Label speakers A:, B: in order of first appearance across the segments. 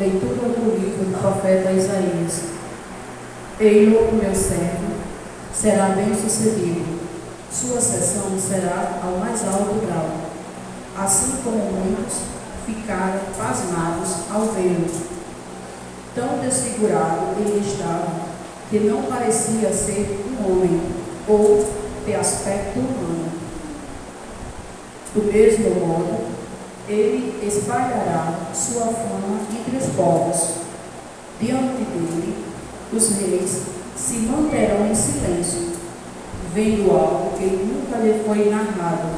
A: Leitura do livro do profeta Isaías. Ei-lo, o meu servo, será bem sucedido. Sua ascensão será ao mais alto grau. Assim como muitos ficaram pasmados ao vê-lo. Tão desfigurado ele estava, que não parecia ser um homem, ou de aspecto humano. Do mesmo modo, ele espalhará sua fama entre os povos. Diante dele, os reis se manterão em silêncio, vendo algo que nunca lhe foi narrado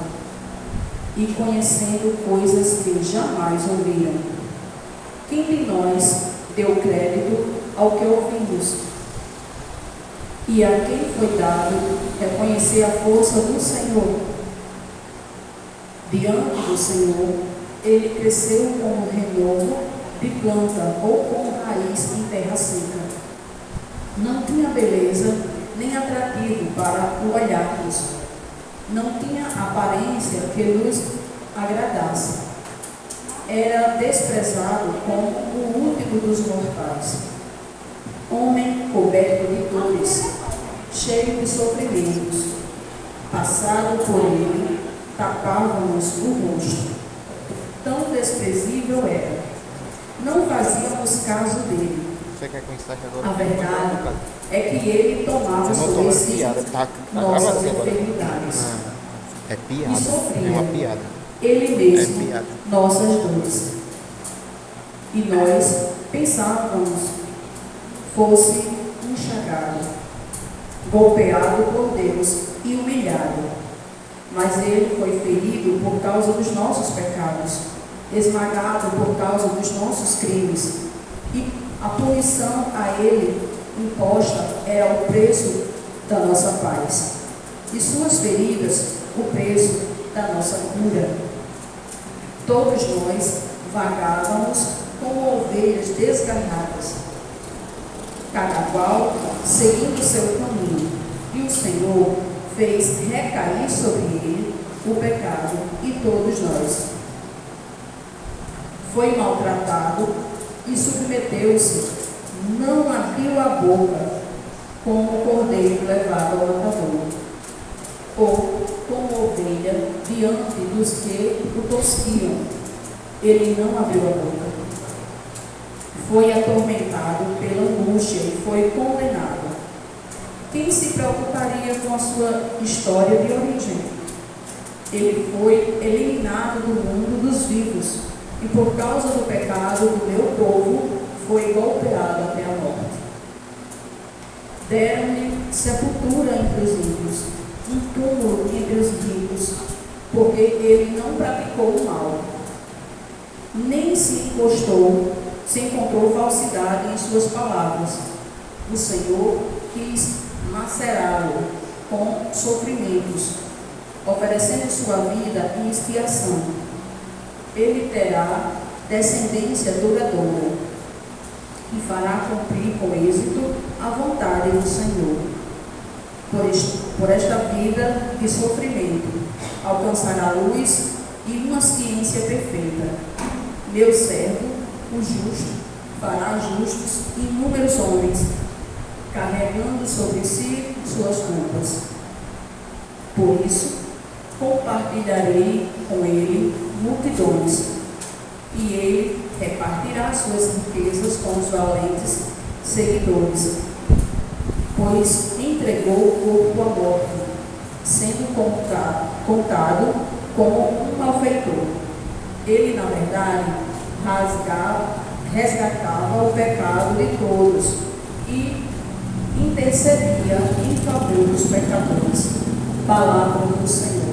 A: e conhecendo coisas que jamais ouviram. Quem de nós deu crédito ao que ouvimos? E a quem foi dado reconhecer a força do Senhor? Diante do Senhor, ele cresceu como renovo de planta ou como raiz em terra seca. Não tinha beleza nem atrativo para o olharmos. Não tinha aparência que nos agradasse. Era desprezado como o último dos mortais. Homem coberto de dores, cheio de sofrimentos. Passado por ele, tapávamos o rosto. Tão desprezível era. Não fazíamos caso dele.
B: Você quer conquistar agora?
A: A verdade é que ele tomava sobre si nossas enfermidades.
B: É
A: E
B: piada.
A: sofria
B: É uma piada.
A: ele mesmo
B: É piada.
A: nossas dores. E nós pensávamos fosse enxagado, golpeado por Deus e humilhado. Mas ele foi ferido por causa dos nossos pecados, esmagado por causa dos nossos crimes. E a punição a ele imposta era o preço da nossa paz. E suas feridas, o preço da nossa cura. Todos nós vagávamos como ovelhas desgarradas, cada qual seguindo seu caminho. E o Senhor fez recair sobre ele o pecado e todos nós. Foi maltratado e submeteu-se, não abriu a boca, como o cordeiro levado ao matador, ou como ovelha diante dos que o tosquiam. Ele não abriu a boca. Foi atormentado pela angústia e foi condenado. Quem se preocuparia com a sua história de origem? Ele foi eliminado do mundo dos vivos, e por causa do pecado do meu povo, foi golpeado até a morte. Deram-lhe sepultura entre os ímpios, um túmulo entre os ricos, porque ele não praticou o mal, nem se encontrou falsidade em suas palavras. O Senhor quis macerá-lo com sofrimentos, oferecendo sua vida em expiação. Ele terá descendência duradoura e fará cumprir com êxito a vontade do Senhor. Por esta vida de sofrimento, alcançará luz e uma ciência perfeita. Meu servo, o justo, fará justos inúmeros homens, carregando sobre si suas culpas. Por isso, compartilharei com ele multidões, e ele repartirá suas riquezas com os valentes seguidores, pois entregou o corpo à morte, sendo contado como um malfeitor. Ele, na verdade, resgatava o pecado de todos e intercedia em favor dos pecadores. Palavra do Senhor.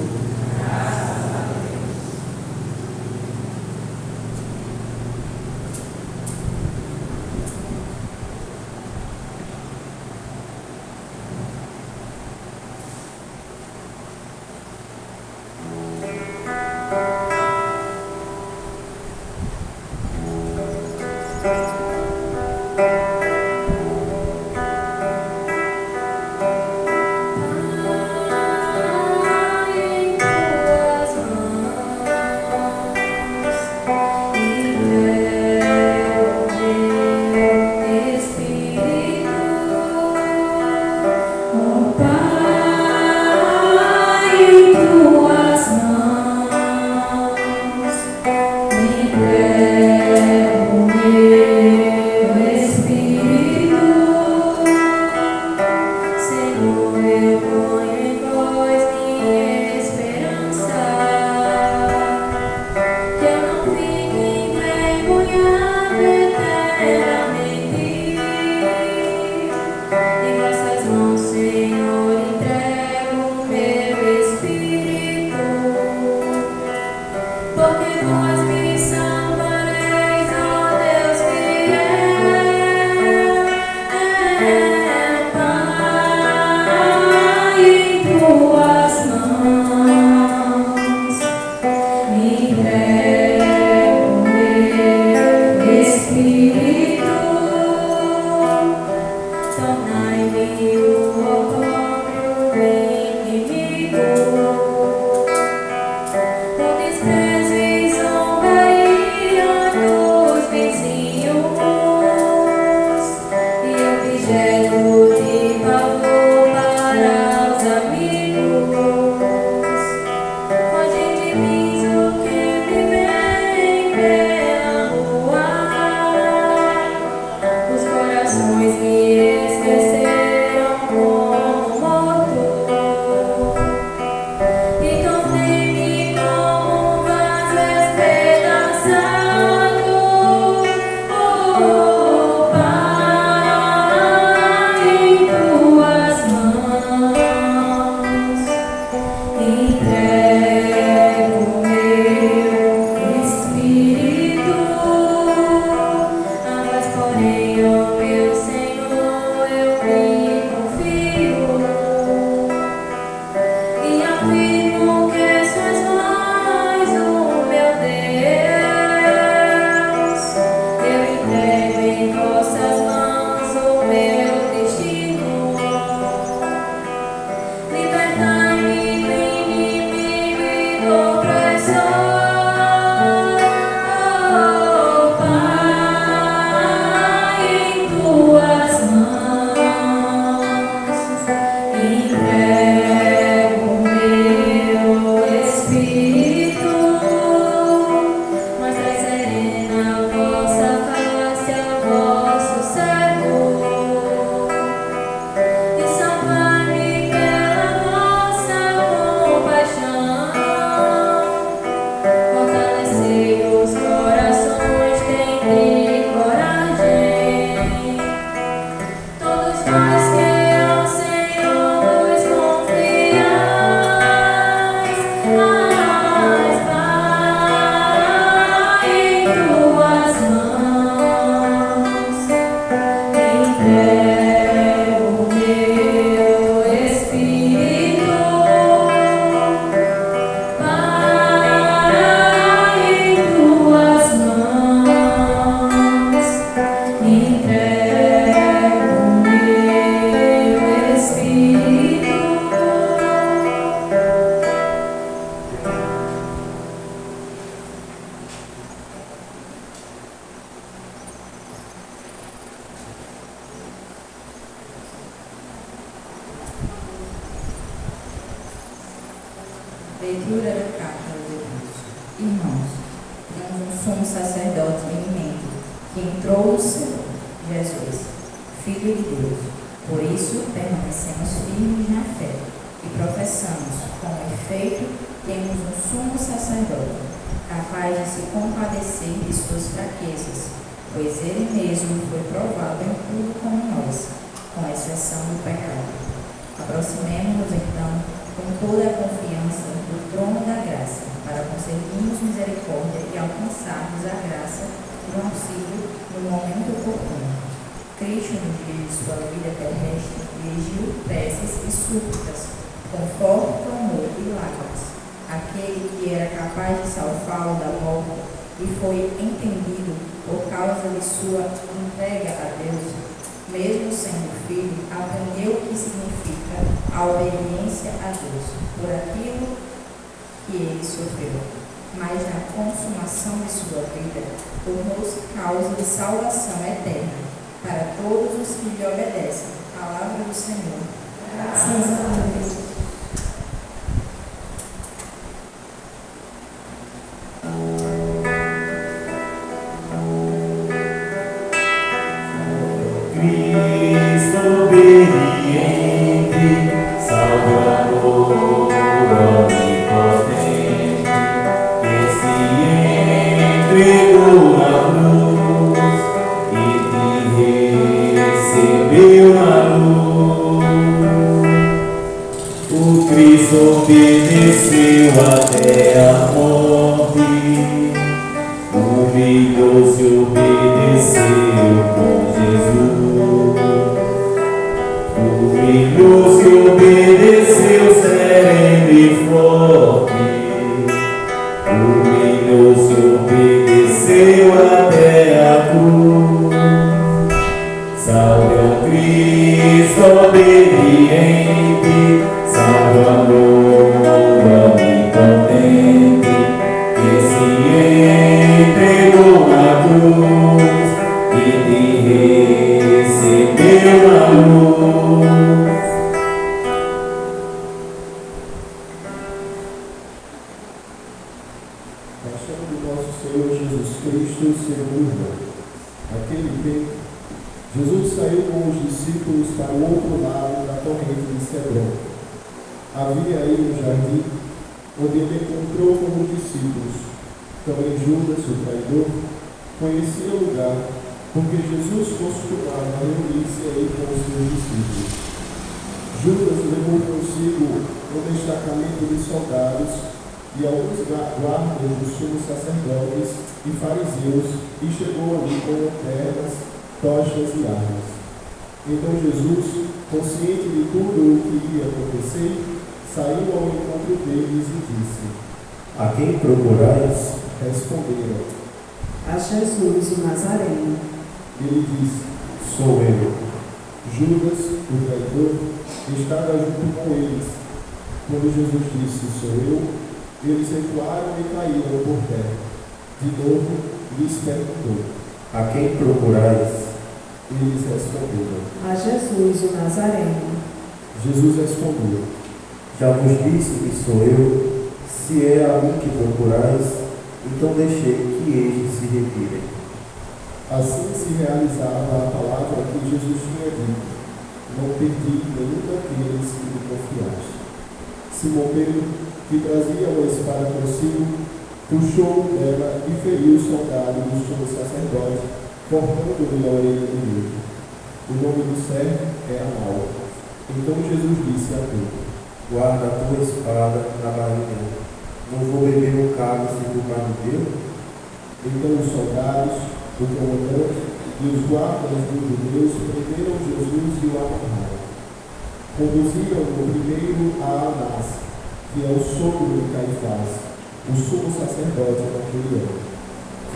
C: Leitura da carta aos Hebreus. Irmãos, temos um sumo sacerdote eminente, que entrou no céu, Jesus, Filho de Deus. Por isso, permanecemos firmes na fé e professamos, com efeito, temos um sumo sacerdote, capaz de se compadecer de suas fraquezas, pois ele mesmo foi provado em tudo como nós, com exceção do pecado. Aproximemo-nos, então, com toda a confiança do trono da graça, para conseguirmos misericórdia e alcançarmos a graça do auxílio no momento oportuno. Cristo, no dia de sua vida terrestre, dirigiu preces e súplicas, com forte clamor e lágrimas. Aquele que era capaz de salvá-lo da morte e foi entendido por causa de sua entrega a Deus, mesmo sendo filho, aprendeu o que significa a obediência a Deus por aquilo que ele sofreu. Mas na consumação de sua vida, tornou-se causa de salvação eterna para todos os que lhe obedecem. Palavra do Senhor. Graças a Deus.
D: Obedeceu até a morte, humilhou-se, obedeceu com Jesus. Humilhou-se, obedeceu sereno e forte. Humilhou-se, obedeceu até a cruz. Salve ao Cristo. desobediente, Salvador onipotente, que se entregou na cruz e te recebeu na luz.
E: Paixão do nosso Senhor Jesus Cristo, segundo aquele tempo, Jesus saiu com os discípulos para o outro lado da corrente de Cedron. Havia aí um jardim, onde ele encontrou com os discípulos. Também Judas, o traidor, conhecia o lugar, porque Jesus costumava reunir-se aí com os seus discípulos. Judas levou consigo um destacamento de soldados e alguns guardas dos sumos sacerdotes e fariseus, e chegou ali com lanternas, tochas e armas. Então Jesus, consciente de tudo o que ia acontecer, saiu ao encontro deles e disse: A quem procurais? Responderam:
A: A Jesus, o Nazareno.
E: Ele disse: Sou eu. Judas, o traidor, estava junto com eles. Quando Jesus disse: Sou eu, eles recuaram e caíram por terra. De novo lhes perguntou: A quem procurais? Eles responderam:
A: A Jesus, o Nazareno.
E: Jesus respondeu: Já vos disse que sou eu. Se é a mim que procurais, então deixei que eles se retirem. Assim se realizava a palavra que Jesus tinha dito: Não perdi nenhum daqueles que me confiaste. Simão Pedro, que trazia uma espada consigo, puxou dela e feriu o soldado do sumo sacerdote, cortando-lhe a orelha direita. O nome do servo é Anau. Então Jesus disse a Pedro: Guarda a tua espada na barriga. Não vou beber o cálice do pai de Deus? Então os soldados, o comandante e os guardas dos judeus prenderam Jesus e o amarraram. Conduziram-no primeiro a Anás, que é o sogro de Caifás, o sumo sacerdote daquele ano.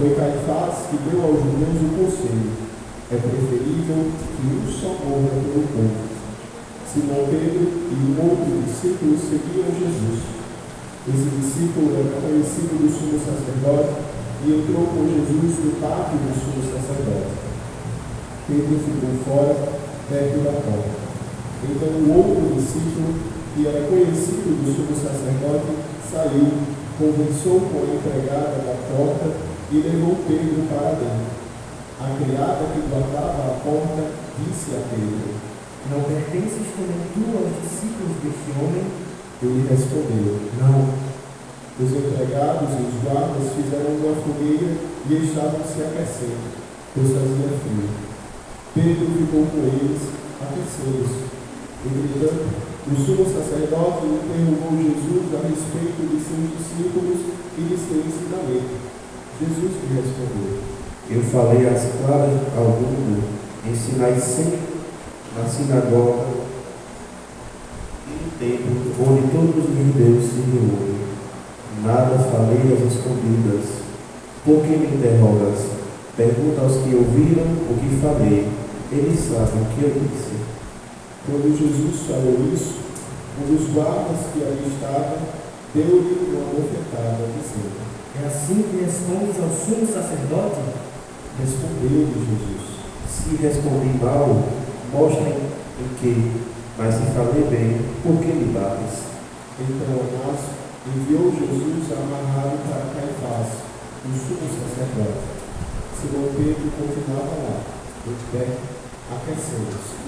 E: Foi Caifás que deu aos judeus o conselho: é preferível que um só morra pelo povo. Simão Pedro e um outro discípulo seguiam Jesus. Esse discípulo era conhecido do sumo sacerdote e entrou com Jesus no pátio do sumo sacerdote. Pedro ficou fora, perto da porta. Então o outro discípulo, que era conhecido do sumo sacerdote, saiu, conversou com a empregada da porta e levou Pedro para dentro. A criada que guardava a porta disse a Pedro: Não pertences também tu aos discípulos deste homem? Ele respondeu: Não. Os empregados e os guardas fizeram uma fogueira e estavam se aquecendo, pois fazia frio. Pedro ficou com eles, aquecendo-se. Entretanto, o sumo sacerdote interrogou Jesus a respeito de seus discípulos e de seu ensinamento. Jesus lhe respondeu: Eu falei às claras ao mundo, ensinai sempre na sinagoga e no templo, onde todos os judeus se reúnem. Nada falei às escondidas. Por que me interrogas? Pergunta aos que ouviram o que falei. Eles sabem o que eu disse. Quando Jesus falou isso, um dos guardas que ali estava deu-lhe uma bofetada, dizendo: É assim que respondes ao sumo sacerdote? Respondeu-lhe Jesus: Se respondi mal, mostra em que, mas se falei bem, por que me bates? Então Anás enviou Jesus amarrado para Caifás, o sumo sacerdote. Simão Pedro continuava lá, em pé, aquecendo-se.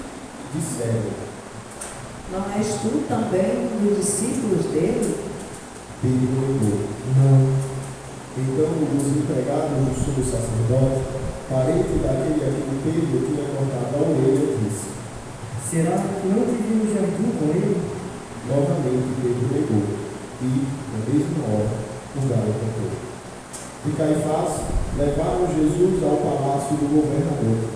E: Disseram:
A: Não és tu também um dos discípulos dele?
E: Pedro negou: Não. Então os empregados do sumo sacerdote, parente daquele a quem Pedro tinha cortado a orelha, disse: Será que não te viu no jardim com ele? Novamente Pedro negou, e, na mesma hora, o galo cantou. De Caifás, levaram Jesus ao palácio do governador.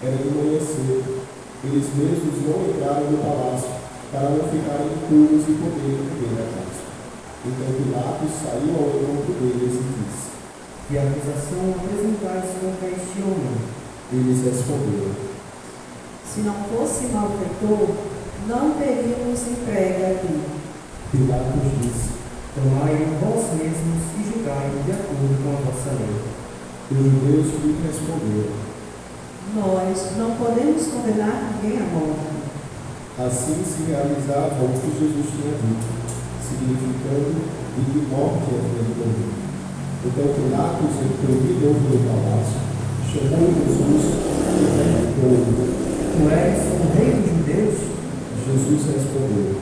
E: Era de manhã cedo. Eles mesmos não entraram no palácio, para não ficarem impuros e poderem comer a casa. Então Pilatos saiu ao encontro deles e disse: Que acusação apresentais contra este homem? Eles responderam:
A: Se não fosse malfeitor, não teríamos entregue a ti.
E: Pilatos disse:
F: Tomai-o vós mesmos e julgai-o de acordo com a vossa lei.
E: Os judeus lhe responderam:
A: Nós não podemos condenar ninguém à morte.
E: Assim se realizava o que Jesus tinha dito, significando de que morte havia de morrer. Então Pilatos entrou de novo no palácio, chamou Jesus e perguntou-lhe:
F: Tu és o rei dos judeus?
E: Jesus respondeu: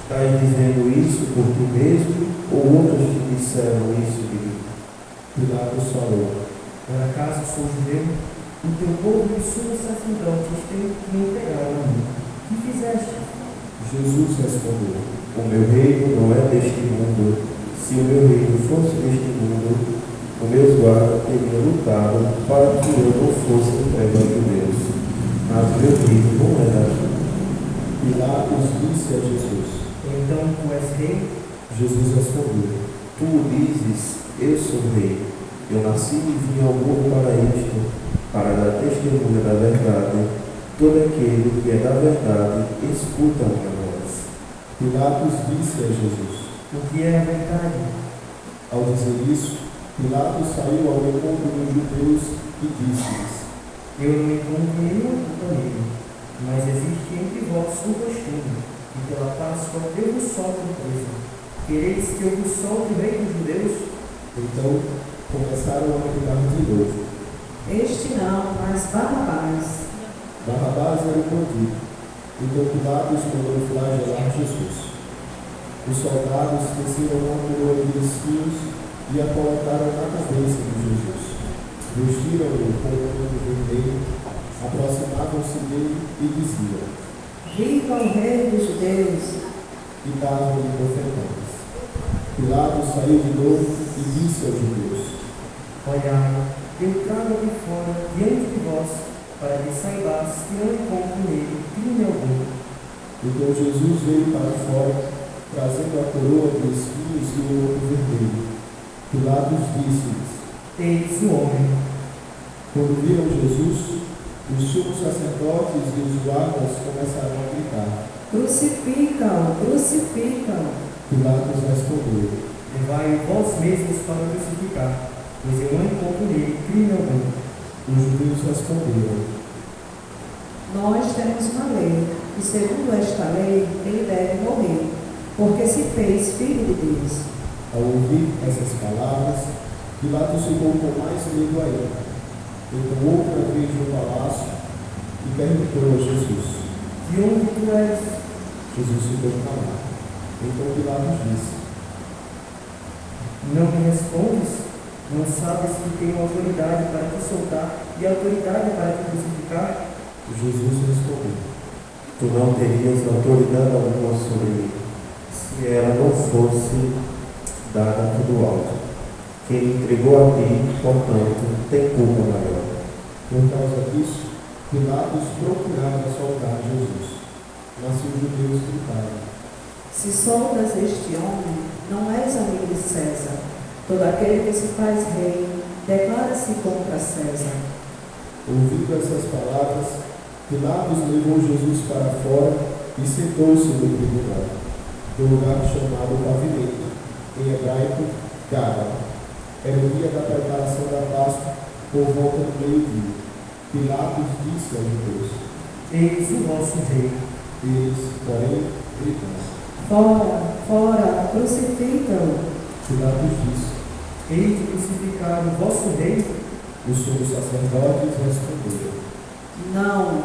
E: Estás dizendo isso por ti mesmo, ou outros te disseram isso de mim? Pilatos falou:
F: Por acaso sou judeu? O teu povo e os sumos sacerdotes me entregaram a mim. Que fizeste?
E: Jesus respondeu: O meu reino não é deste mundo. Se o meu reino fosse deste mundo, os meus guardas teriam lutado para que eu não fosse entregue aos judeus. Mas o meu reino não é daqui. Pilatos disse a Jesus:
F: Então tu és rei?
E: Jesus respondeu: Tu o dizes, eu sou rei. Eu nasci e vim ao mundo para isto, para dar testemunha da verdade. Todo aquele que é da verdade, escuta a minha voz. Pilatos disse a Jesus:
F: O que é a verdade?
E: Ao dizer isso, Pilatos saiu ao encontro dos judeus e disse-lhes:
F: Eu não encontro nenhuma culpa nele, mas existe entre vós um costume, e pela Páscoa eu vos solto preso. Quereis que eu vos solte o rei dos judeus?
E: Então começaram a brigar de novo.
A: Este não, mas Barrabás.
E: Barrabás era o bandido. Então Pilatos mandou flagelar Jesus. Os soldados teceram uma coroa de espinhos e a colocaram na cabeça de Jesus. Vestiram-no com um manto vermelho, aproximavam-se dele e diziam:
A: Viva o rei dos judeus!
E: E davam-lhe bofetadas. Pilatos saiu de novo e disse aos judeus:
F: Olhai, eu trago de fora diante de vós, para que saibais que não encontro nele crime algum.
E: Então Jesus veio para fora, trazendo a coroa de espinhos e o manto vermelho. Pilatos disse-lhes:
F: Eis o homem.
E: Quando viram Jesus, os sumos sacerdotes e os guardas começaram a gritar.
A: Crucifica-o, crucifica-o.
E: Pilatos respondeu:
F: Levai-o vós mesmos para crucificar, pois eu não encontro nele crime algum.
E: Os judeus responderam:
A: Nós temos uma lei, e segundo esta lei, ele deve morrer, porque se fez filho de Deus.
E: Ao ouvir essas palavras, Pilatos ficou com mais medo ainda. Entrou outra vez no palácio e perguntou a Jesus:
F: De onde tu és?
E: Jesus ficou calado. Então Pilatos disse:
F: Não me respondes? Não sabes que tenho autoridade para te soltar e autoridade para te crucificar?
E: Jesus respondeu: Tu não terias autoridade alguma sobre mim, se ela não fosse dada do alto. Quem me entregou a ti, portanto, tem culpa maior. Por causa disso, Pilatos procurava soltar Jesus. Mas os judeus gritaram:
A: Se soltas este homem, não és amigo de César. Todo aquele que se faz rei, declara-se contra César.
E: Ouvindo essas palavras, Pilatos levou Jesus para fora e sentou-se no tribunal, no lugar chamado Pavimento, em hebraico, Gaba. Era o dia da preparação da Páscoa, por volta do meio-dia. Pilatos disse aos judeus:
F: Eis o vosso rei.
E: Eles, porém, gritaram.
A: Fora, fora, crucifica-o.
E: Pilatos disse:
F: Eis de crucificar o vosso rei?
E: Os sumos sacerdotes responderam:
A: Não,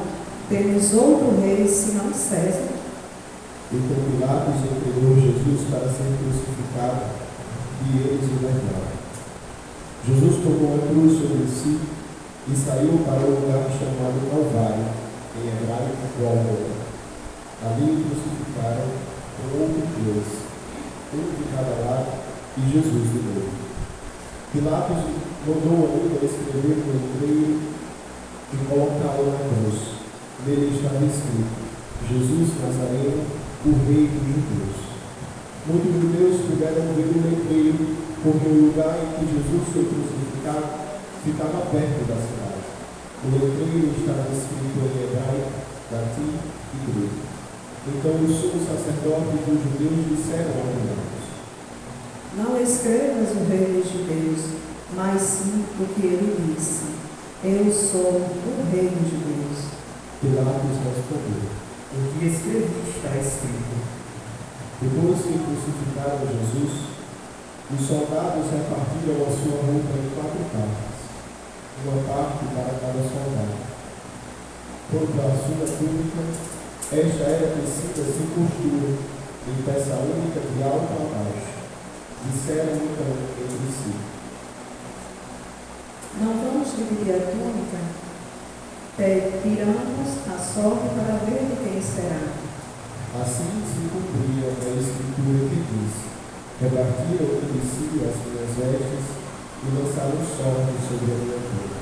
A: temos outro rei senão César.
E: Então Pilatos entregou Jesus para ser crucificado, e eles o levaram. Jesus tomou a cruz sobre si e saiu para o lugar chamado Calvário, em hebraico Gólgota. Ali o crucificaram com outros dois, um de cada lado e Jesus de novo. Pilatos mandou ainda escrever no letreiro e colocá-lo na cruz. Nele estava escrito: Jesus Nazareno, o Rei dos Judeus. Muitos judeus puderam ver o letreiro, porque o lugar em que Jesus foi crucificado ficava perto da cidade. No letreiro estava escrito em hebraico, latim e grego. Então os sumos sacerdotes dos judeus disseram a Pilatos:
A: Não escrevas o rei dos judeus, mas sim o que ele disse: Eu sou o rei dos judeus.
E: Pilatos respondeu:
F: O que escrevi está escrito.
E: Depois que crucificaram Jesus, os soldados repartiram a sua roupa em 4 partes, uma parte para cada soldado. Quanto à sua túnica, esta era tecida sem costura, em peça única de alto a baixo. Disseram então entre si:
A: Não vamos dividir a túnica, tiramos a sorte para ver de quem será.
E: Assim se cumpria a escritura que diz: repartiram entre si as minhas vestes e lançaram sorte sobre a minha túnica.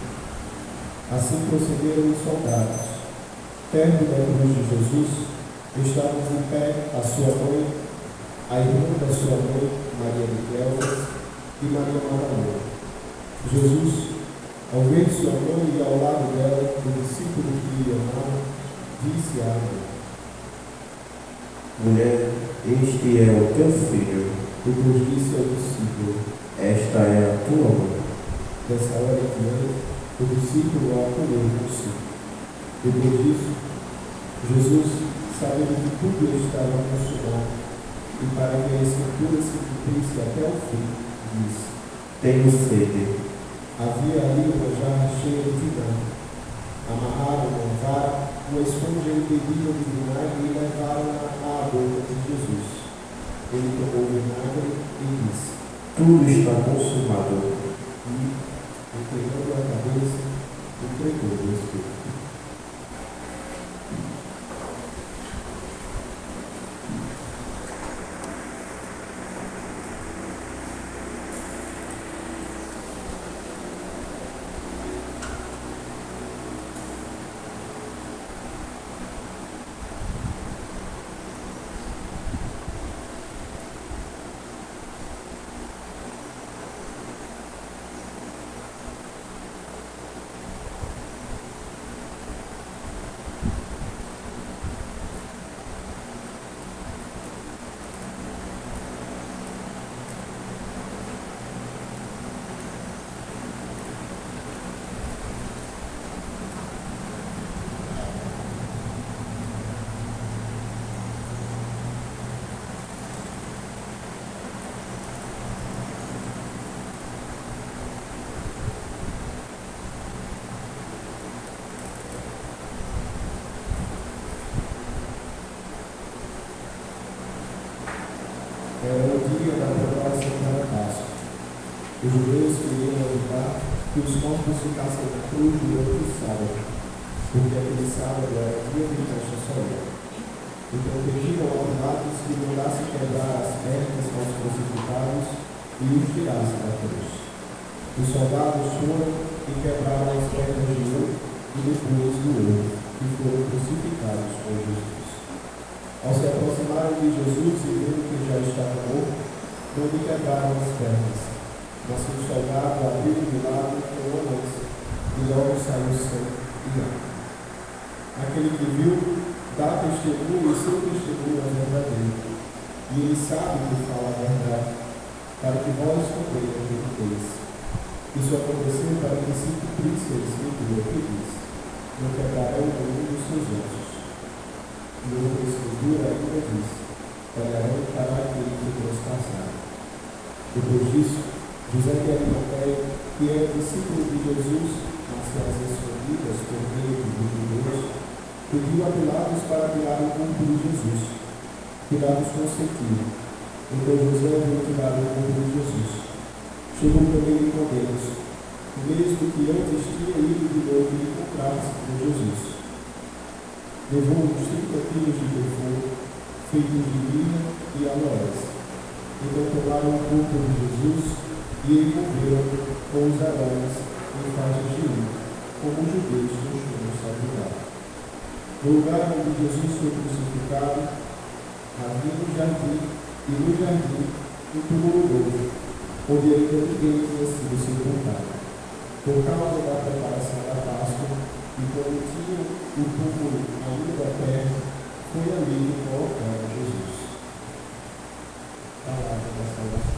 E: Assim procederam os soldados. Perto da cruz de Jesus estavam de pé a sua mãe, a irmã da sua mãe, Maria de Cleofas, e Maria Madalena. Jesus, ao ver sua mãe e ao lado dela o discípulo que lhe amava, disse à mãe:
G: Mulher, este é o teu filho.
E: Depois disse ao discípulo:
G: Esta é a tua mãe.
E: Dessa hora em diante, o discípulo a acolheu consigo. Depois disso, Jesus, sabendo que tudo estava consumado, e para que a escritura se cumprisse até o fim, disse:
G: Tenho sede.
E: havia ali uma jarra cheia de vinagre. Amarraram uma vara, uma esponja embebida de vinagre e levaram-na à boca de Jesus. Ele tomou o vinagre e disse:
G: Tudo está consumado.
E: E, inclinando a cabeça, entregou o Espírito. Era o dia da preparação para a Páscoa. Os judeus queriam evitar que os corpos ficassem na cruz durante o sábado, porque aquele sábado era dia de festa solene. Então pediram a Pilatos que mandasse quebrar as pernas aos crucificados e os tirasse da cruz. Os soldados foram e quebraram as pernas de um e depois do outro, e foram crucificados com Jesus. Ao se aproximarem de Jesus e vendo que já estava morto, não lhe quebraram as pernas, mas que o soldado abriu de lado com uma lança, e logo saiu sangue e água. Aquele que viu dá testemunho e seu testemunho é verdadeiro, e ele sabe que fala a verdade, para que vós também acrediteis. Isso aconteceu para que se cumprisse a escritura que diz: não quebrarão nenhum dos seus ossos. E outra escritura ainda diz: olharão para aquele que transpassaram. Depois disso, José de Arimateia, que era discípulo de Jesus, mas que as escondidas por meio dos judeus, pediu a Pilatos para tirar o corpo de Jesus. Pilatos consentiu. Então José veio tirar o corpo de Jesus. Chegou também Nicodemos, o mesmo que antes tinha ido de novo encontrar-se com Jesus. Levou uns 30 quilos de perfume, feitos de mirra e aloés. Então tomaram o corpo de Jesus e envolveram com os aromas em faixas de linho, como os judeus costumam saborear. No lugar onde Jesus foi crucificado, havia um jardim, e no jardim um túmulo novo, onde ainda ninguém tinha sido sepultado. por causa da preparação da Páscoa, e quando tinha o túmulo ainda perto, foi ali que colocaram Jesus. Palavra da salvação.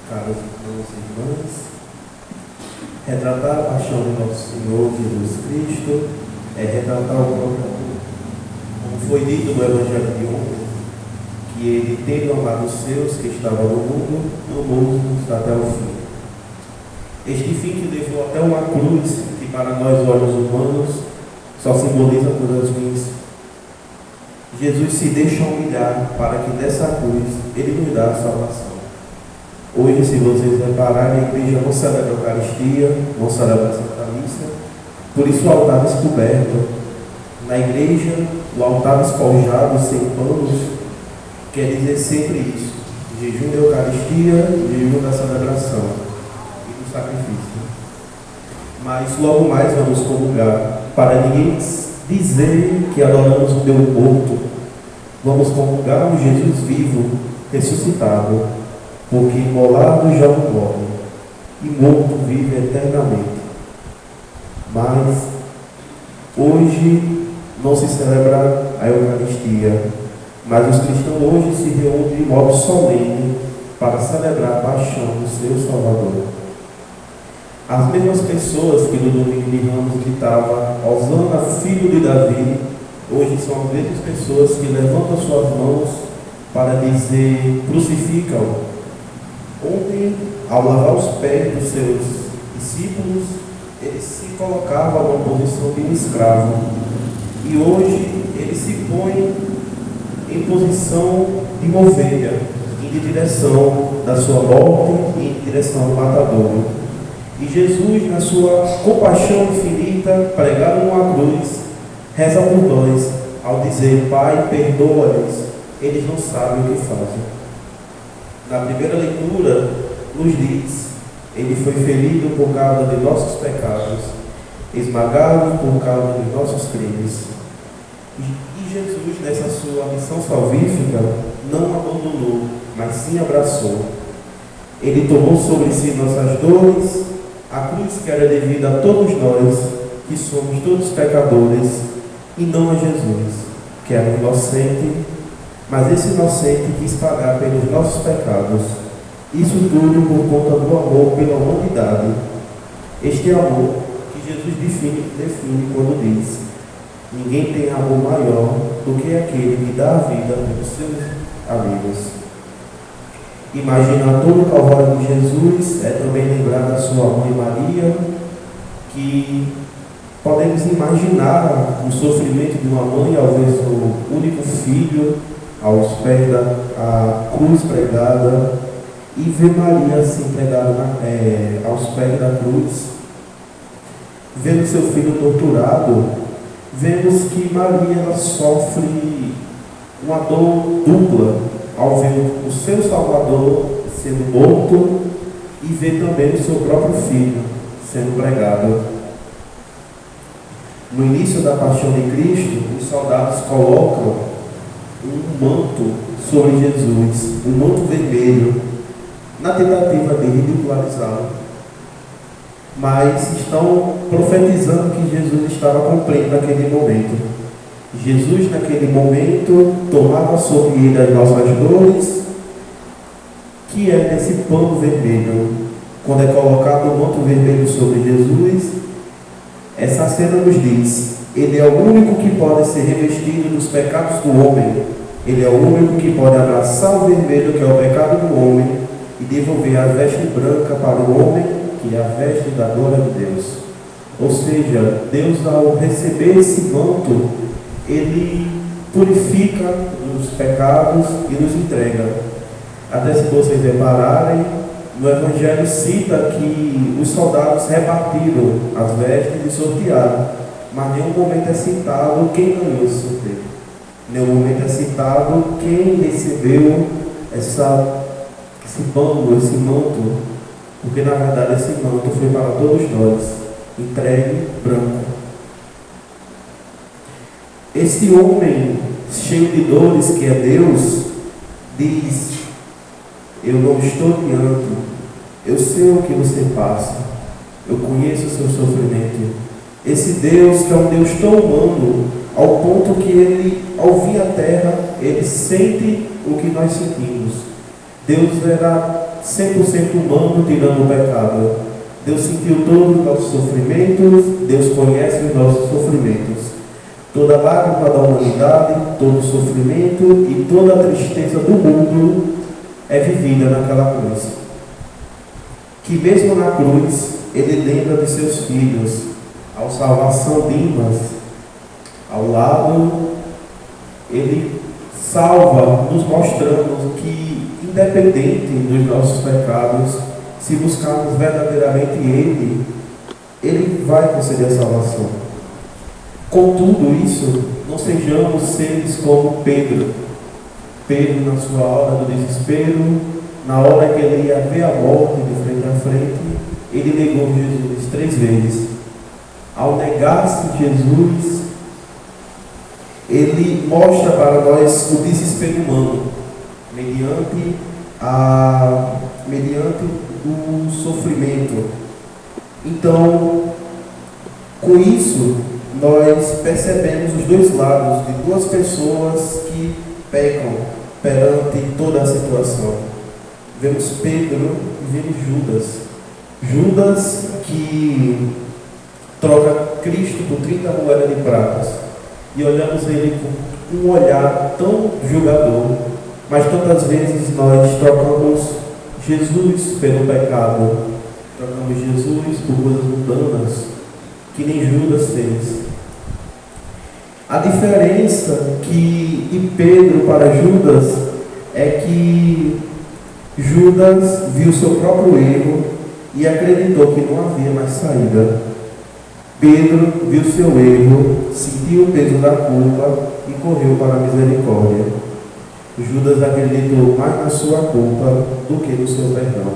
E: Caros irmãos e irmãs, retratar a paixão de nosso Senhor Jesus Cristo é retratar o próprio amor. Como foi dito no Evangelho de ontem, que ele, tendo amado os seus que estavam no mundo, amou-os até o fim. Este fim que levou até uma cruz, que para nós olhos humanos só simboliza coisas ruins. Jesus se deixa humilhar para que dessa cruz ele nos dá a salvação. Hoje, se vocês repararem, a igreja não celebra a Eucaristia, não celebra a Santa Missa, por isso o altar descoberto. Na igreja, o altar despojado, sem panos, quer dizer sempre isso: jejum da Eucaristia, jejum da celebração e do sacrifício. Mas logo mais vamos comungar, para ninguém dizer que adoramos um Deus morto. Vamos comungar um Jesus vivo, ressuscitado, porque imolado já não morre, e morto vive eternamente. Mas hoje não se celebra a Eucaristia, mas os cristãos hoje se reúnem de modo solene para celebrar a paixão do seu Salvador. As mesmas pessoas que no domingo de Ramos gritavam Hosana, filho de Davi, hoje são as mesmas pessoas que levantam suas mãos para dizer crucifica-o. Ontem, ao lavar os pés dos seus discípulos, ele se colocava numa posição de escravo. E hoje ele se põe em posição de ovelha, em direção da sua morte e em direção ao matadouro. E Jesus, na sua compaixão infinita, pregado numa cruz, reza por nós, ao dizer: Pai, perdoa-lhes, eles não sabem o que fazem. Na primeira leitura, nos diz: ele foi ferido por causa de nossos pecados, esmagado por causa de nossos crimes. E Jesus, nessa sua missão salvífica, não abandonou, mas sim abraçou. Ele tomou sobre si nossas dores, a cruz que era devida a todos nós, que somos todos pecadores, e não a Jesus, que era inocente, mas esse inocente quis pagar pelos nossos pecados. Isso tudo por conta do amor pela humanidade. Este amor que Jesus define quando diz: ninguém tem amor maior do que aquele que dá a vida pelos seus amigos. Imaginar todo o Calvário de Jesus é também lembrar da sua mãe Maria, que podemos imaginar o sofrimento de uma mãe ao ver seu único filho aos pés da cruz pregada, e ver Maria assim pregada aos pés da cruz, vendo seu filho torturado. Vemos que Maria ela sofre uma dor dupla ao ver o seu Salvador sendo morto e ver também o seu próprio filho sendo pregado. No início da paixão de Cristo, os soldados colocam um manto sobre Jesus, um manto vermelho, na tentativa de ridicularizá-lo. Mas estão profetizando que Jesus estava completo naquele momento. Jesus, naquele momento, tomava sobre ele as nossas dores, que é nesse pano vermelho. Quando é colocado o manto vermelho sobre Jesus, essa cena nos diz: ele é o único que pode ser revestido dos pecados do homem. Ele é o único que pode abraçar o vermelho, que é o pecado do homem, e devolver a veste branca para o homem, que é a veste da glória de Deus. Ou seja, Deus, ao receber esse manto, ele purifica os pecados e nos entrega. Até se vocês repararem, No Evangelho cita que os soldados repartiram as vestes e sortearam, mas nenhum momento é citado quem ganhou esse sorteio. Nenhum momento é citado quem recebeu esse bando, esse manto, porque na verdade esse manto foi para todos nós, entregue branco. Esse homem cheio de dores que é Deus, diz: eu não estou diante, eu sei o que você passa, eu conheço o seu sofrimento. Esse Deus que é um Deus tão humano, ao ponto que ele, ao vir à terra, ele sente o que nós sentimos. Deus era 100% humano, tirando o pecado. Deus sentiu todos os nossos sofrimentos, Deus conhece os nossos sofrimentos. Toda lágrima da humanidade, todo o sofrimento e toda a tristeza do mundo é vivida naquela cruz. Que mesmo na cruz, ele lembra de seus filhos, ao salvação Dimas, ao lado, ele salva, nos mostrando que, independente dos nossos pecados, se buscarmos verdadeiramente ele vai conceder a salvação. Contudo, isso, não sejamos seres como Pedro. Pedro, na sua hora do desespero, na hora que ele ia ver a morte de frente a frente, ele negou Jesus 3 vezes. Ao negar-se Jesus, ele mostra para nós o desespero humano, mediante o sofrimento. Então, com isso, nós percebemos os dois lados de duas pessoas que pecam perante toda a situação. Vemos Pedro e vemos Judas. Judas que troca Cristo por 30 moedas de pratas. E olhamos ele com um olhar tão julgador, mas tantas vezes nós trocamos Jesus pelo pecado, trocamos Jesus por coisas mundanas, que nem Judas fez. A diferença de Pedro para Judas é que Judas viu seu próprio erro e acreditou que não havia mais saída. Pedro viu seu erro, sentiu o peso da culpa e correu para a misericórdia. Judas acreditou mais na sua culpa do que no seu perdão.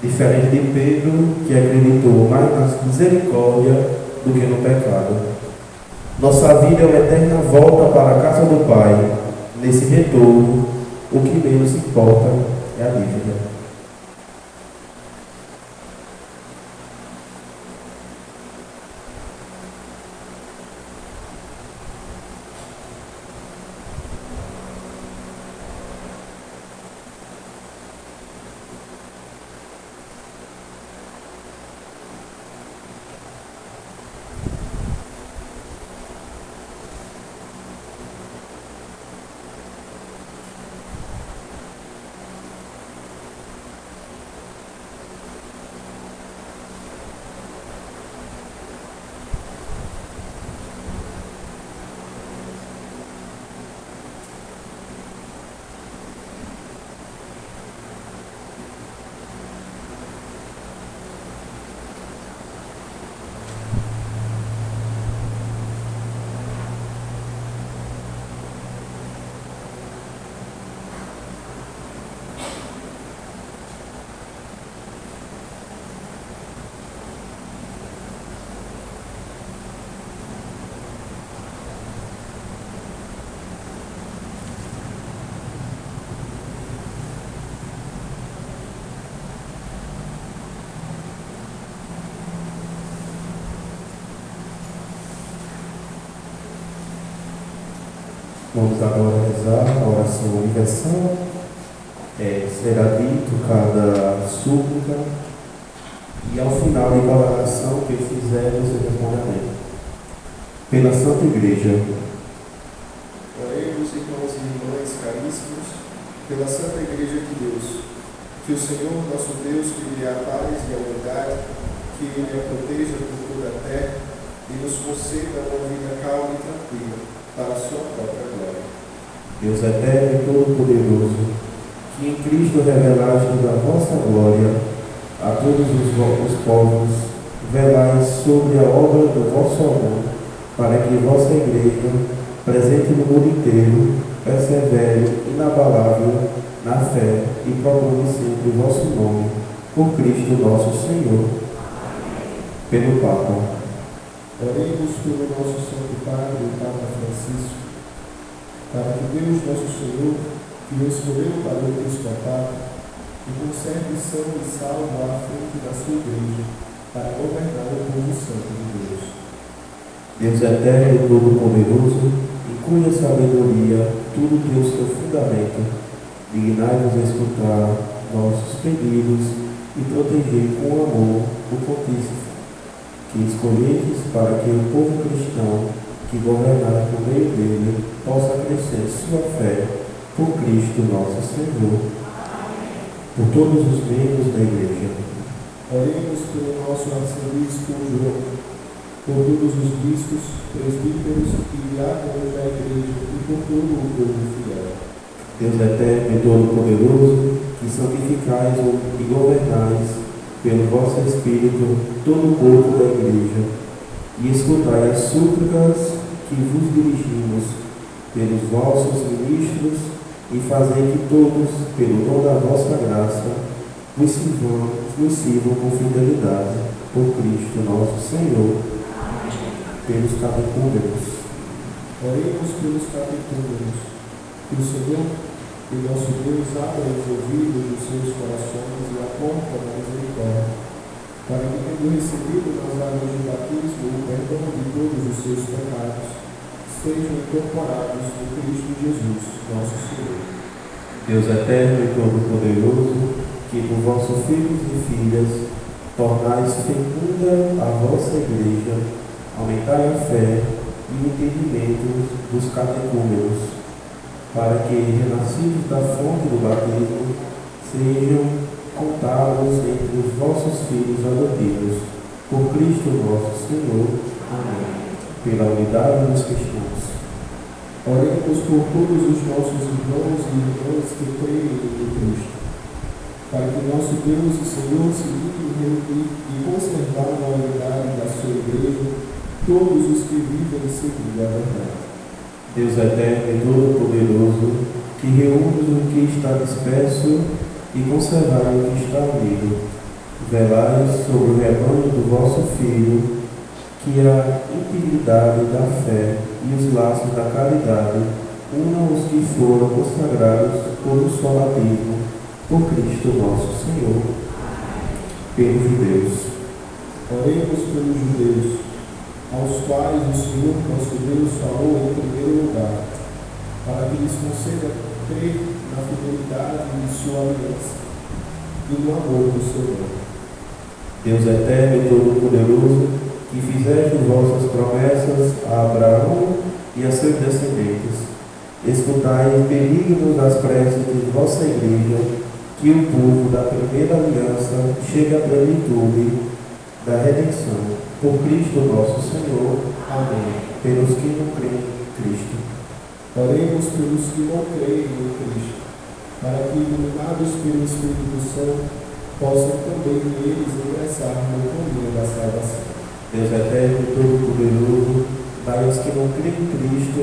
E: Diferente de Pedro, que acreditou mais na misericórdia do que no pecado. Nossa vida é uma eterna volta para a casa do Pai. Nesse retorno, o que menos importa é a dívida. Vamos agora rezar a oração universal. Será dito cada súplica e ao final de cada oração que fizer, você responde amém. Pela Santa Igreja.
H: Oremos, irmãos e irmãs caríssimos, pela Santa Igreja de Deus, que o Senhor, nosso Deus, que lhe a paz e a unidade, que Ele a proteja por toda a terra e nos conceda uma vida calma e tranquila, para a sua própria glória.
E: Deus eterno e todo-poderoso, que em Cristo revelastes a vossa glória a todos os povos, velai sobre a obra do vosso amor, para que vossa igreja, presente no mundo inteiro, persevere inabalável na fé e proclame sempre o vosso nome, por Cristo nosso Senhor. Pelo Papa.
H: Oremos pelo nosso Santo Padre, o Papa Francisco, para que Deus nosso Senhor, que o escolheu para o episcopado, e conserve são e salvo à frente da sua igreja, para governar o povo santo de Deus.
E: Deus eterno e todo-poderoso, em cuja sabedoria tudo tem o seu fundamento, dignai-vos escutar nossos pedidos e proteger com amor o Pontífice, que escolhestes para que o povo cristão que governar por meio dele possa crescer sua fé por Cristo nosso Senhor. Por todos os membros da Igreja.
H: Oremos pelo nosso arcebispo João, por todos os bispos, presbíteros e diáconos da Igreja e por todo o povo fiel.
E: Deus eterno e todo-poderoso, que santificais e governais pelo vosso Espírito todo o corpo da Igreja, e escutai as súplicas que vos dirigimos pelos vossos ministros, e fazei que todos, pelo dom da vossa graça, nos sirvam com fidelidade, por Cristo nosso Senhor. Pelos catecúmenos.
H: Oremos pelos catecúmenos, que o Senhor e nosso Deus abra os ouvidos dos seus corações e a porta da misericórdia, para que, tendo recebido nas águas do batismo o perdão de todos os seus pecados, sejam incorporados em Cristo Jesus, nosso Senhor.
E: Deus eterno e todo-poderoso, que por vossos filhos e filhas tornais fecunda a vossa igreja, aumentai a fé e o entendimento dos catecúmenos, para que, renascidos da fonte do batismo, sejam contados entre os vossos filhos adotivos, por Cristo nosso Senhor. Amém. Pela unidade dos cristãos.
H: Oremos por todos os nossos irmãos e irmãs que creem em Cristo, para que nosso Deus e Senhor se digne reunir e conservar na unidade da sua igreja todos os que vivem segundo a verdade.
E: Deus eterno e todo-poderoso, que reúne o que está disperso e conservar o que está unido, velai sobre o rebanho do vosso Filho, que a integridade da fé e os laços da caridade unam os que foram consagrados por um só batismo, por Cristo nosso Senhor. Pelos judeus.
H: Oremos pelos judeus, aos quais o Senhor nosso Deus falou em primeiro lugar, para que lhes conceda crer na fidelidade de sua aliança e no amor do seu nome.
E: Deus eterno e todo-poderoso, que fizeste vossas promessas a Abraão e a seus descendentes, escutai benignos as preces de vossa igreja, que o povo da primeira aliança chegue à plenitude da redenção, por Cristo nosso Senhor. Amém. Pelos que não creem em Cristo.
H: Oremos pelos que não creem em Cristo, para que, iluminados pelo Espírito Santo, possam também eles ingressar no caminho da salvação.
E: Deus eterno e todo-poderoso, dai aos que não creem em Cristo,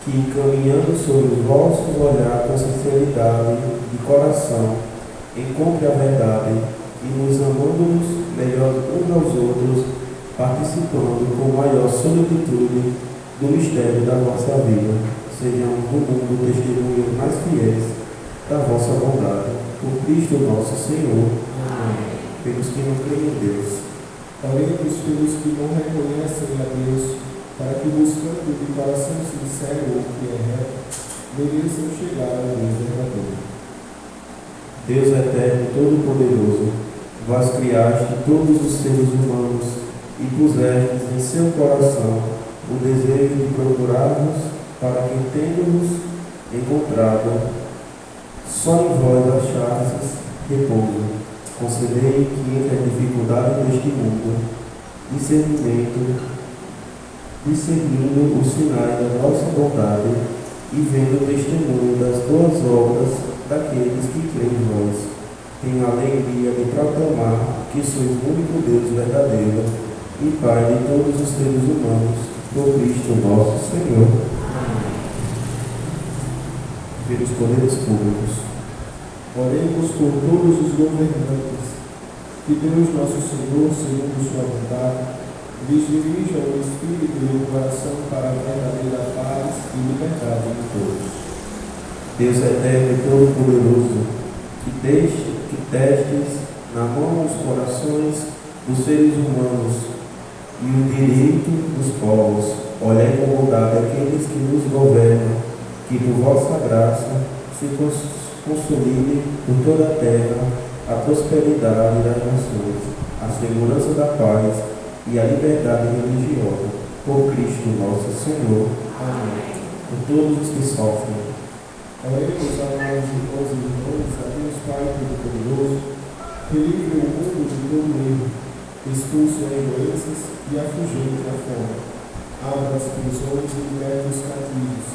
E: que, caminhando sobre os vossos olhar com sinceridade de coração, encontre a verdade e nos amando-nos melhor uns aos outros, participando com maior solicitude do mistério da vossa vida, sejamos do mundo testemunhas mais fiéis da vossa bondade. Por Cristo nosso Senhor. Amém. Pelos que não creem em Deus.
H: Oremos pelos que não reconhecem a Deus, para que, buscando de coração sincero o que é reto, mereçam chegar ao Deus verdadeiro.
E: Deus eterno e todo-poderoso, vós criaste todos os seres humanos e pusestes em seu coração o desejo de procurar-vos, para que, tendo-vos encontrado, só em vós achastes repouso. Concedei que, entre a dificuldade deste mundo, discernindo os sinais da vossa bondade,
G: e vendo o testemunho das boas obras daqueles que creem em vós, tenho a alegria de proclamar que sois o único Deus verdadeiro e Pai de todos os seres humanos, por Cristo nosso Senhor. Pelos poderes públicos,
H: Oremos por todos os governantes, que Deus nosso Senhor, segundo sua vontade, lhes dirija o Espírito e o coração para a verdadeira paz e liberdade de todos.
G: Deus eterno e todo-poderoso, que testes na mão os corações dos seres humanos e o direito dos povos, olhai com bondade aqueles que nos governam, que por vossa graça se consolide por toda a terra a prosperidade das nações, a segurança da paz e a liberdade religiosa, por Cristo nosso Senhor. Amém. Por todos os que sofrem.
H: Oremos a nós, irmãos e irmãs, a Deus Pai Todo-Poderoso, que livre o mundo de todo erro, expulse as doenças e afugente a fome. Abra as prisões e liberte os cativos.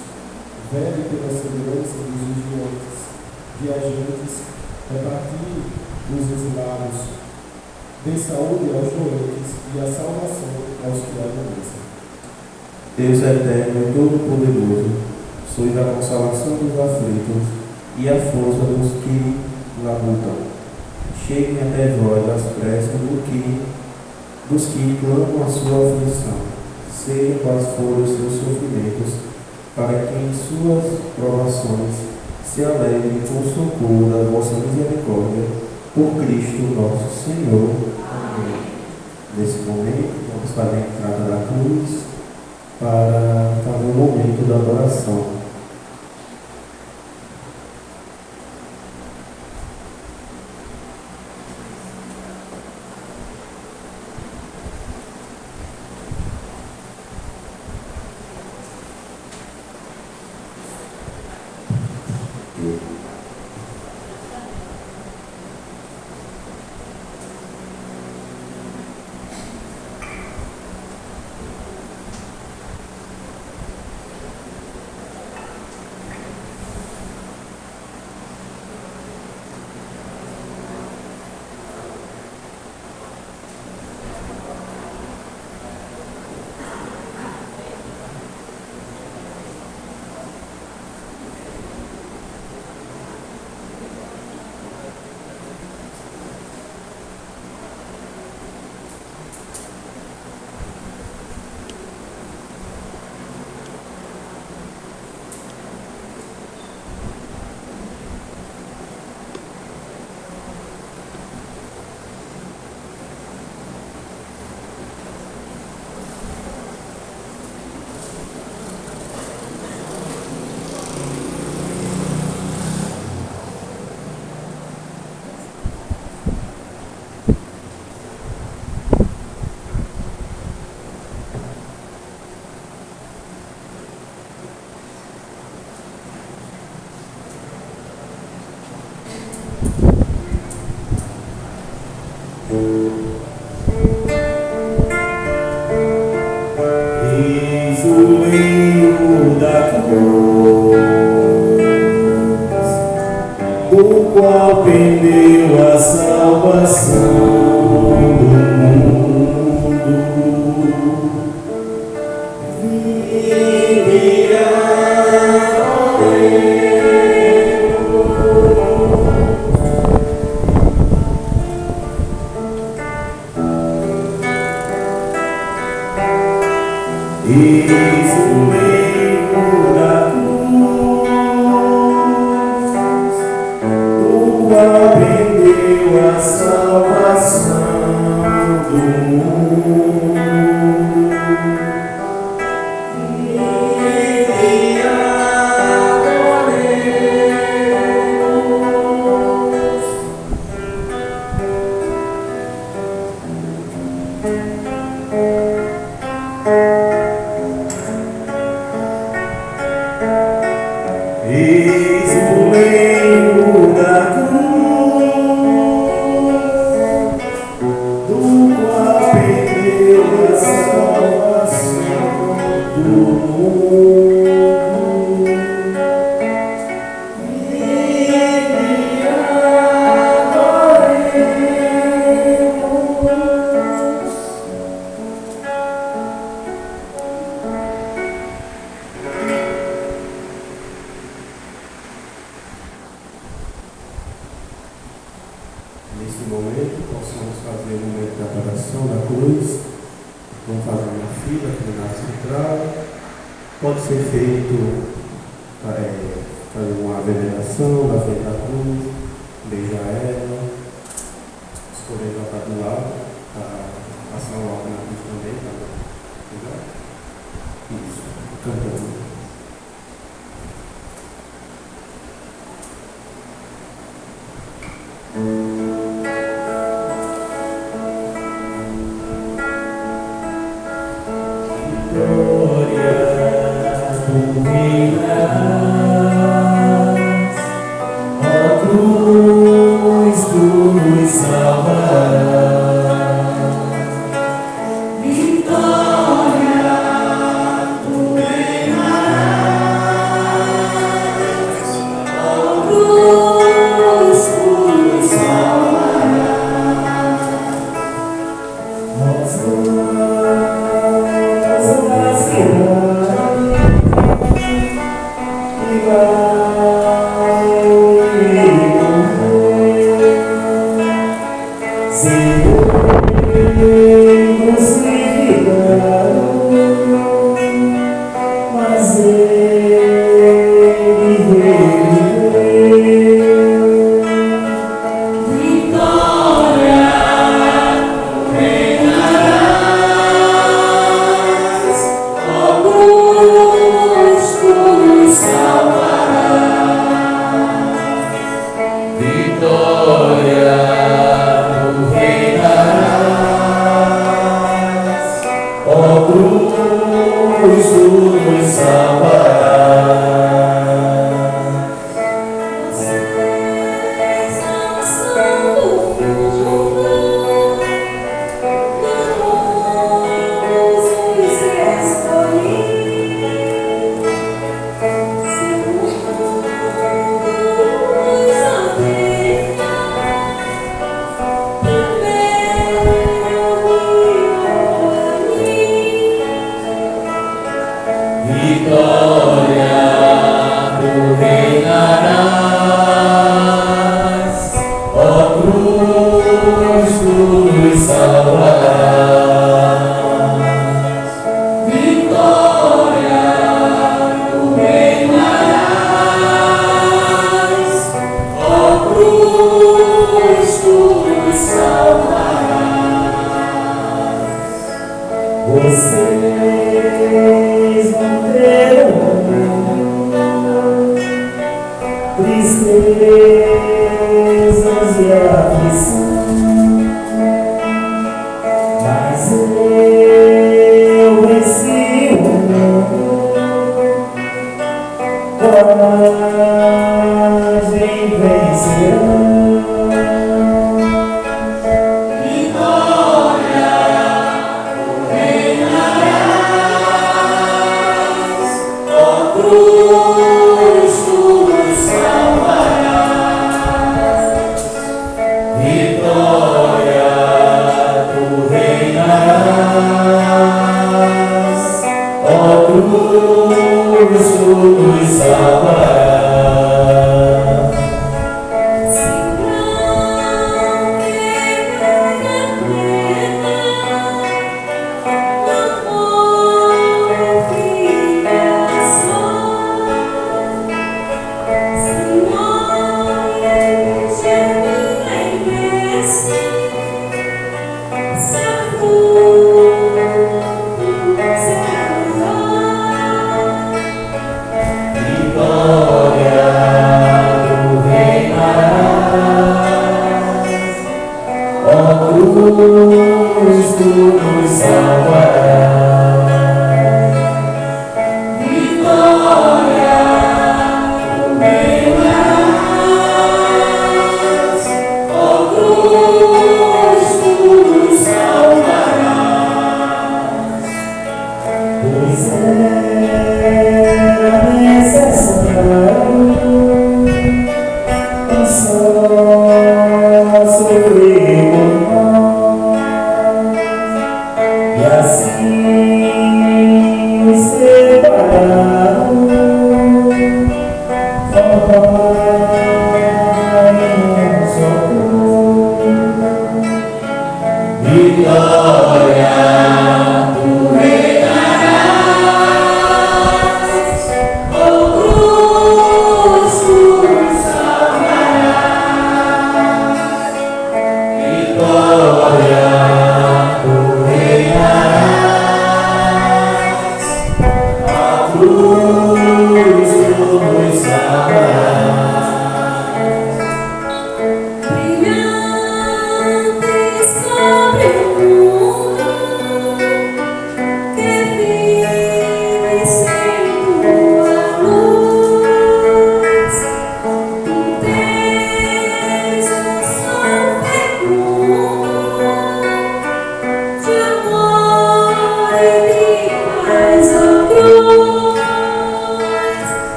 H: Vele pela segurança dos viajantes, repartir os exilados. Dê saúde aos doentes e a salvação aos que agonizam.
G: Deus eterno e todo-poderoso, sois a consolação dos aflitos e a força dos que labutam. Cheguem até vós as preces dos que clamam a sua aflição, sejam quais forem os seus sofrimentos, para que em suas provações se alegrem com o socorro da vossa misericórdia, por Cristo nosso Senhor. Amém. Nesse momento, vamos para a entrada da cruz, para fazer o momento da adoração.
D: Eis o meio da cruz, do qual pendeu a salvação do mundo. Vinde adoremos. Eis o meio da cruz, do qual pendeu a salvação do mundo. Vinde adoremos. Eis o meio da cruz, do qual pendeu a salvação do mundo.
G: nesse momento, possamos fazer o momento da adoração da cruz. Vamos fazer uma fila aqui na central. Pode ser feito fazer uma veneração da frente da cruz, beijar ela, escolher ela para do lado, para passar o álcool na cruz também, tá? Isso, cantando.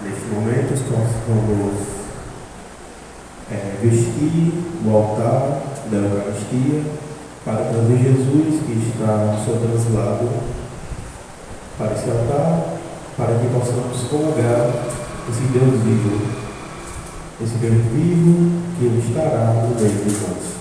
G: Neste momento, vamos vestir o altar da Eucaristia para trazer Jesus, que está ao seu translado, para esse altar, para que possamos comungar esse Deus vivo que Ele estará no meio de nós.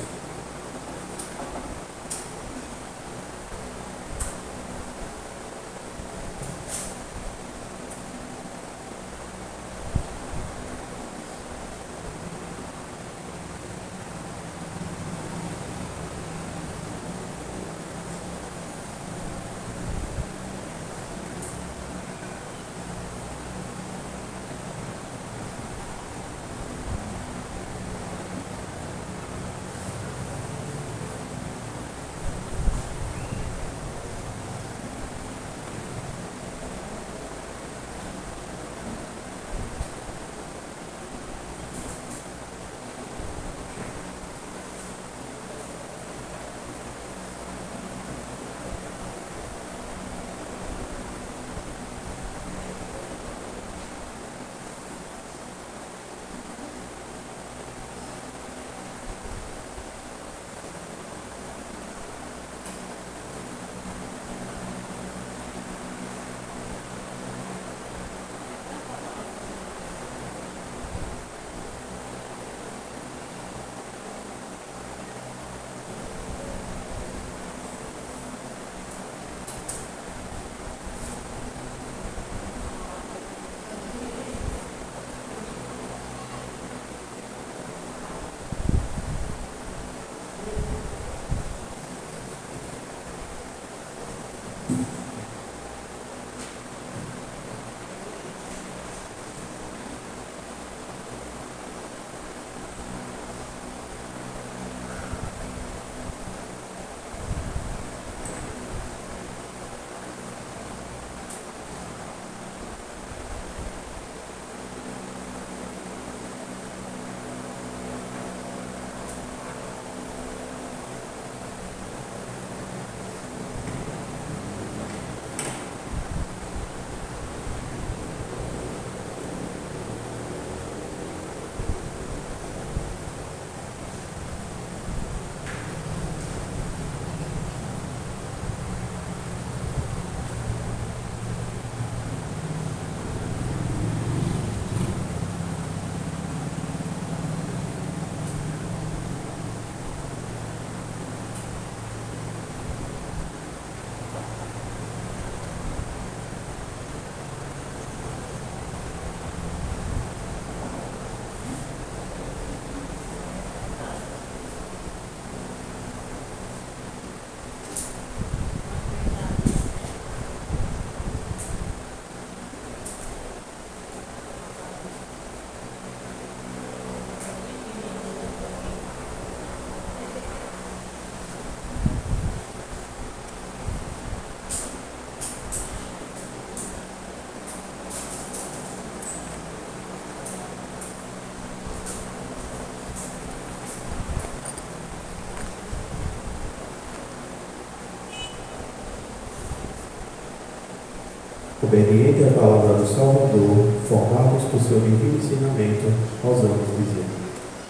G: Obediente à palavra do Salvador, formados por seu divino ensinamento, ousamos dizer: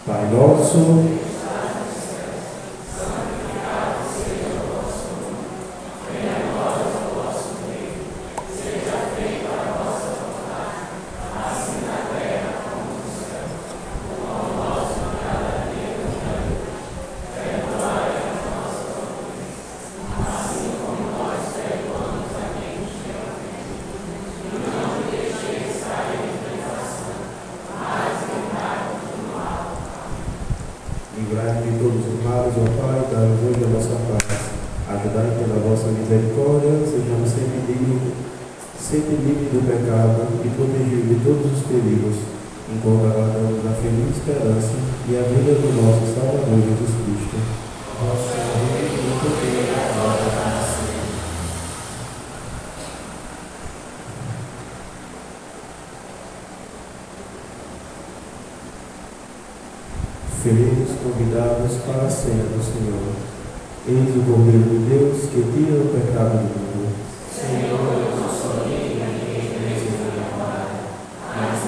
G: Pai nosso, livrai-nos de todos os males, ó Pai, dai-nos hoje a vossa paz. Ajudai pela vossa misericórdia, sejamos sempre livres do pecado e protegidos de todos os perigos, enquanto aguardamos a feliz esperança e a vinda do nosso Salvador Jesus Cristo. Nosso Rei e poder e glória para sempre. Felizes convidados para a cena do Senhor. Eis o Cordeiro de Deus que tira o pecado do mundo.
D: Senhor, eu não sou digno de que entres na minha morada, mas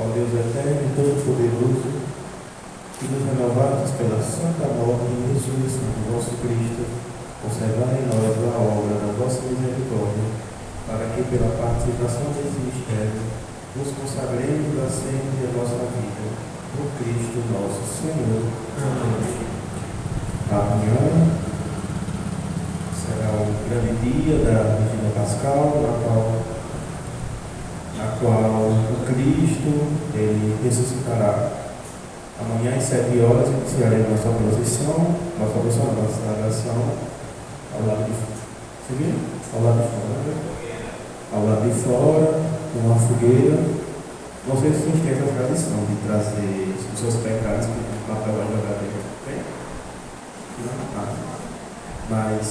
E: Ó Deus eterno e todo-poderoso,
G: e nos renovados pela santa morte e ressurreição do vosso Cristo, conservai em nós a obra da vossa misericórdia, para que pela participação desse mistério nos consagremos a sempre a vossa vida, por Cristo nosso Senhor. Amém. Amanhã será o grande dia da Vigília Pascal, na qual o Cristo ele ressuscitará. Amanhã às 7 horas iniciaremos nossa procissão, nossa celebração ao lado de fora, com uma fogueira. Não sei se vocês têm essa tradição de trazer os seus pecados para papel da jogadeira. Mas,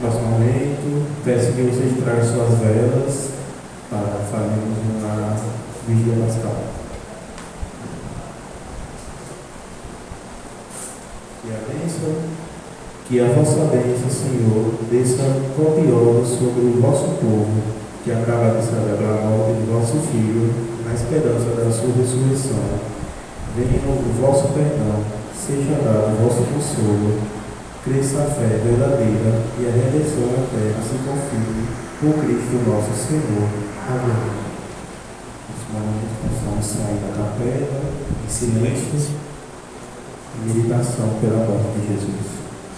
G: nosso momento, peço que vocês tragam suas velas para fazermos uma vigília pascal. E a bênção, que a vossa bênção, Senhor, desça copiosa sobre o vosso povo, que acaba de celebrar a morte do vosso Filho, na esperança da sua ressurreição. Venha o vosso perdão, seja dado o vosso consolo, cresça a fé verdadeira e a redenção eterna se confirme por Cristo nosso Senhor. Amém. Nesse momento, possamos sair da capela em silêncio e meditação pela morte de Jesus.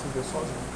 B: Subiu sozinho.